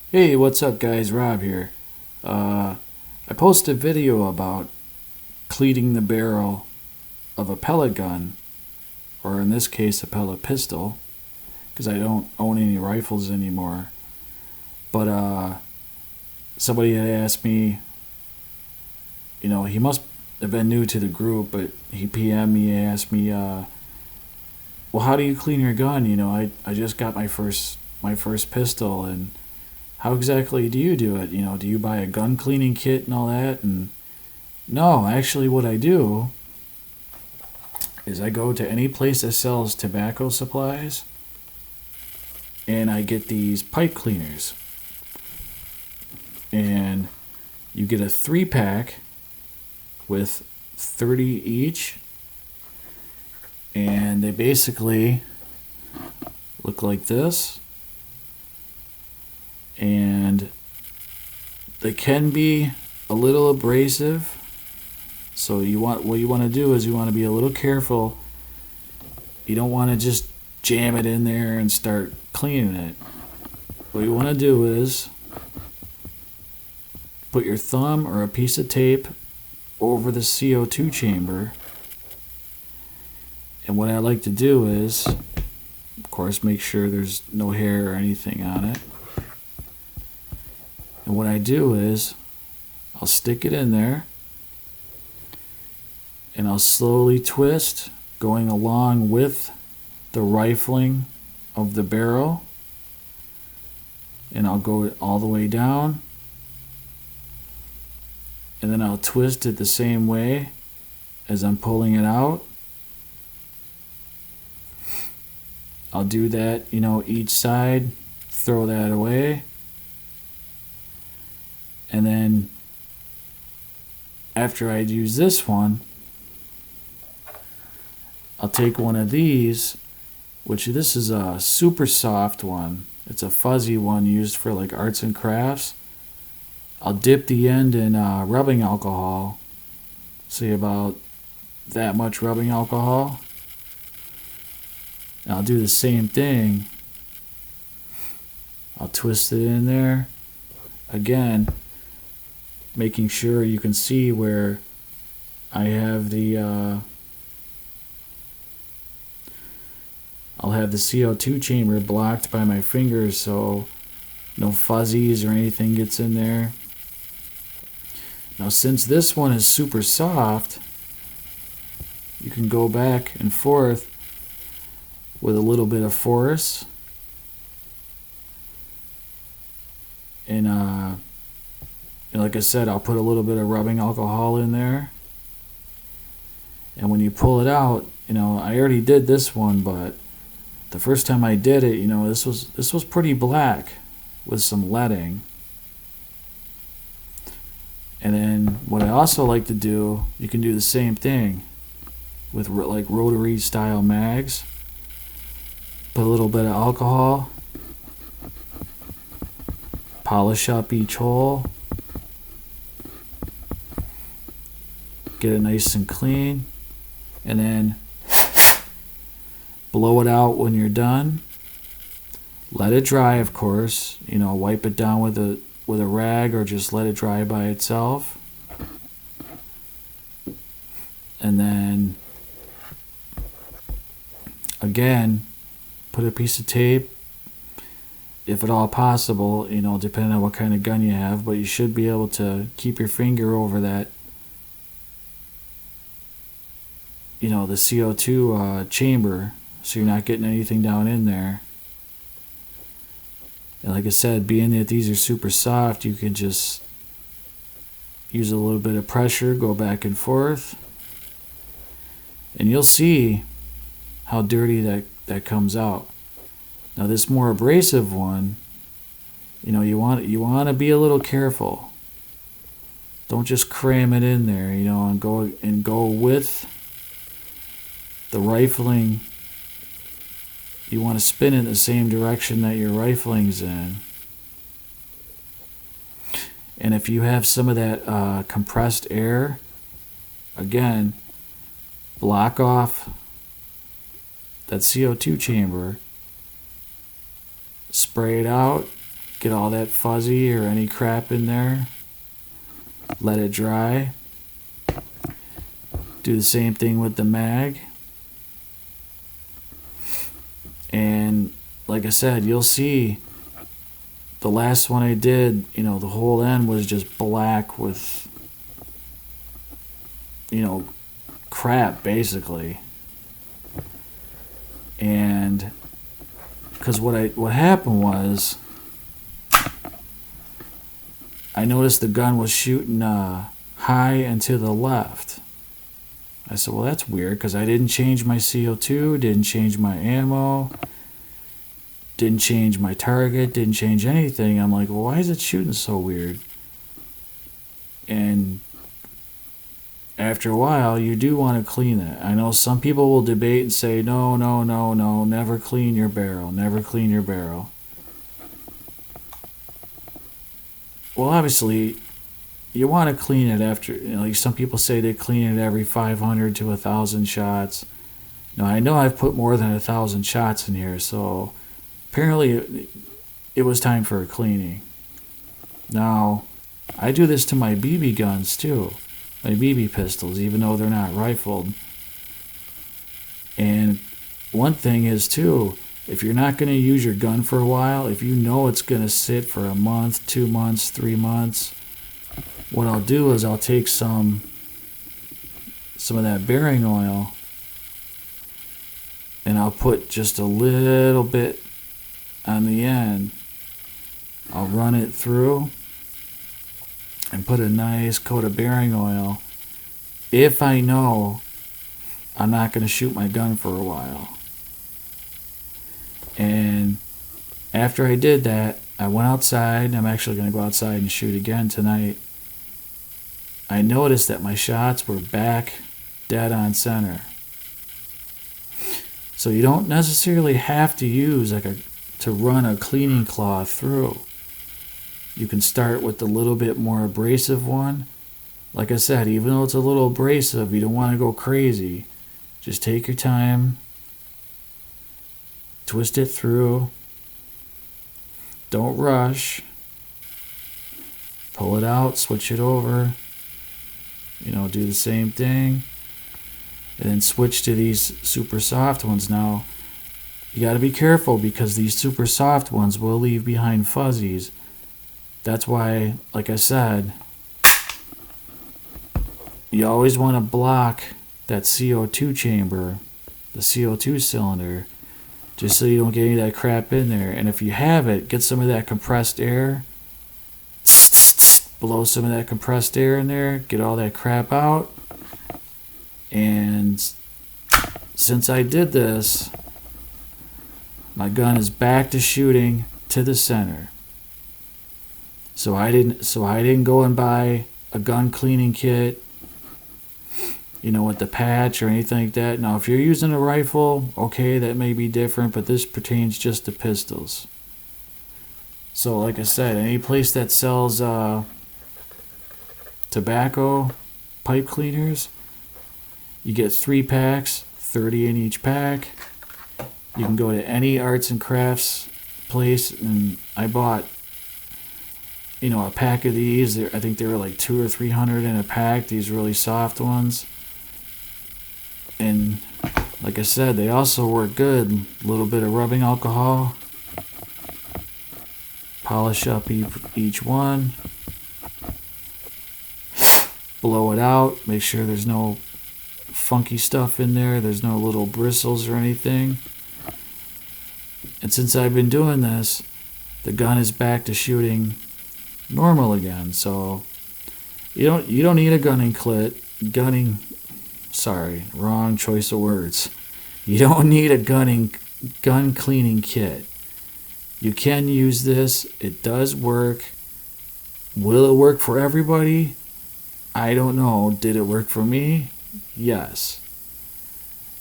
Hey, what's up, guys? Rob here. I posted a video about cleaning the barrel of a pellet gun, or in this case, a pellet pistol, because I don't own any rifles anymore. But somebody had asked me, he must have been new to the group, but he PM'd me and asked me, well, how do you clean your gun? I just got my first pistol, and how exactly do you do it? Do you buy a gun cleaning kit and all that? And no, actually, what I do is I go to any place that sells tobacco supplies and I get these pipe cleaners. And you get a 3-pack with 30 each. And they basically look like this. And they can be a little abrasive. So what you want to do is you want to be a little careful. You don't want to just jam it in there and start cleaning it. What you want to do is put your thumb or a piece of tape over the CO2 chamber. And what I like to do is, of course, make sure there's no hair or anything on it. And what I do is I'll stick it in there and I'll slowly twist, going along with the rifling of the barrel. And I'll go all the way down. And then I'll twist it the same way as I'm pulling it out. I'll do that, each side, throw that away. And then after I use this one, I'll take one of these, which this is a super soft one. It's a fuzzy one used for like arts and crafts. I'll dip the end in rubbing alcohol. Say about that much rubbing alcohol. And I'll do the same thing. I'll twist it in there. Again, making sure you can see where I have I'll have the CO2 chamber blocked by my fingers so no fuzzies or anything gets in there. Now, since this one is super soft, you can go back and forth with a little bit of force. And like I said, I'll put a little bit of rubbing alcohol in there. And when you pull it out, I already did this one, but the first time I did it, this was pretty black with some leading. And then what I also like to do, you can do the same thing with like rotary style mags. Put a little bit of alcohol, polish up each hole, get it nice and clean, and then blow it out when you're done. Let it dry, of course. Wipe it down with a rag or just let it dry by itself. And then again, put a piece of tape, if at all possible, depending on what kind of gun you have, but you should be able to keep your finger over that, the CO2 chamber, so you're not getting anything down in there. And like I said, being that these are super soft, you can just use a little bit of pressure, go back and forth, and you'll see how dirty that comes out. Now this more abrasive one, you want to be a little careful. Don't just cram it in there, and go with the rifling. You want to spin it in the same direction that your rifling's in. And if you have some of that compressed air, again, block off that CO2 chamber, spray it out, get all that fuzzy or any crap in there. Let it dry. Do the same thing with the mag. And like I said, you'll see the last one I did, you know, the whole end was just black with, you know, crap basically. And because what happened was, I noticed the gun was shooting high and to the left. I said, well, that's weird, because I didn't change my CO2, didn't change my ammo, didn't change my target, didn't change anything. I'm like, well, why is it shooting so weird? And after a while, you do want to clean it. I know some people will debate and say, no, never clean your barrel, never clean your barrel. Well, obviously, you want to clean it after, you know, like some people say they clean it every 500 to 1,000 shots. Now, I know I've put more than 1,000 shots in here, so apparently it was time for a cleaning. Now, I do this to my BB guns too, my BB pistols, even though they're not rifled. And one thing is too, if you're not going to use your gun for a while, if you know it's going to sit for a month, 2 months, 3 months, what I'll do is I'll take some of that bearing oil and I'll put just a little bit on the end. I'll run it through and put a nice coat of bearing oil if I know I'm not going to shoot my gun for a while. And after I did that, I went outside. I'm actually going to go outside and shoot again tonight. I noticed that my shots were back dead on center. So you don't necessarily have to use to run a cleaning cloth through. You can start with the little bit more abrasive one. Like I said, even though it's a little abrasive, you don't want to go crazy. Just take your time, twist it through, don't rush, pull it out, switch it over, you know, do the same thing, and then switch to these super soft ones. Now, you got to be careful because these super soft ones will leave behind fuzzies. That's why, like I said, you always want to block that CO2 chamber, the CO2 cylinder, just so you don't get any of that crap in there. And if you have it, get some of that compressed air, blow some of that compressed air in there, get all that crap out. And since I did this, my gun is back to shooting to the center. So I didn't go and buy a gun cleaning kit, you know, with the patch or anything like that. Now, if you're using a rifle, okay, that may be different, but this pertains just to pistols. So, like I said, any place that sells tobacco pipe cleaners, you get 3 packs, 30 in each pack. You can go to any arts and crafts place, and I bought, you know, a pack of these. I think they were like 200 or 300 in a pack, these really soft ones. And like I said, they also work good. A little bit of rubbing alcohol, polish up each one, blow it out, make sure there's no funky stuff in there, there's no little bristles or anything. And since I've been doing this, the gun is back to shooting normal again. So you don't need a wrong choice of words. You don't need a gun cleaning kit. You can use this. It does work. Will it work for everybody? I don't know. Did it work for me? Yes.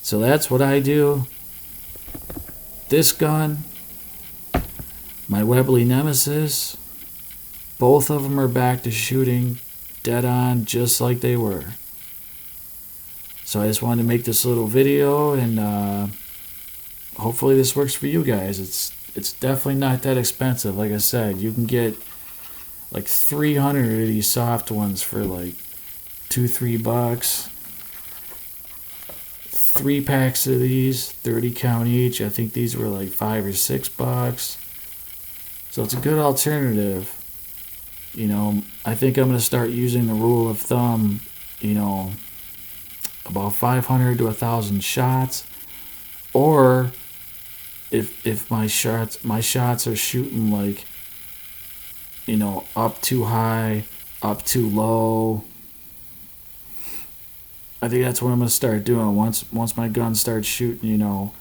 So that's what I do. This gun, my Webley Nemesis, both of them are back to shooting dead on just like they were. So I just wanted to make this little video, and hopefully this works for you guys. It's definitely not that expensive. Like I said, you can get like 300 of these soft ones for like $2-3. 3 packs of these, 30 count each. I think these were like $5 or $6. So it's a good alternative. I think I'm going to start using the rule of thumb, about 500 to 1,000 shots. Or if my shots are shooting like, up too high, up too low, I think that's what I'm going to start doing. Once my gun starts shooting,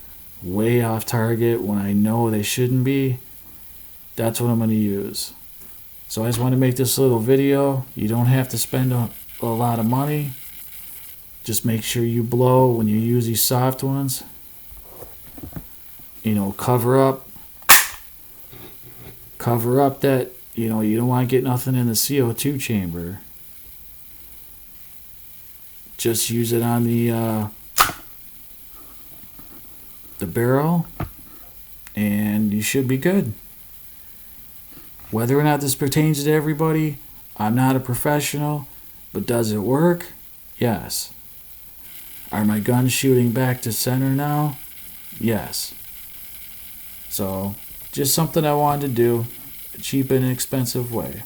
way off target when I know they shouldn't be, that's what I'm going to use. So I just want to make this little video. You don't have to spend a lot of money. Just make sure you blow when you use these soft ones. Cover up that, you don't want to get nothing in the CO2 chamber. Just use it on the barrel and you should be good. Whether or not this pertains to everybody, I'm not a professional, but does it work? Yes. Are my guns shooting back to center now? Yes. So, just something I wanted to do, a cheap and inexpensive way.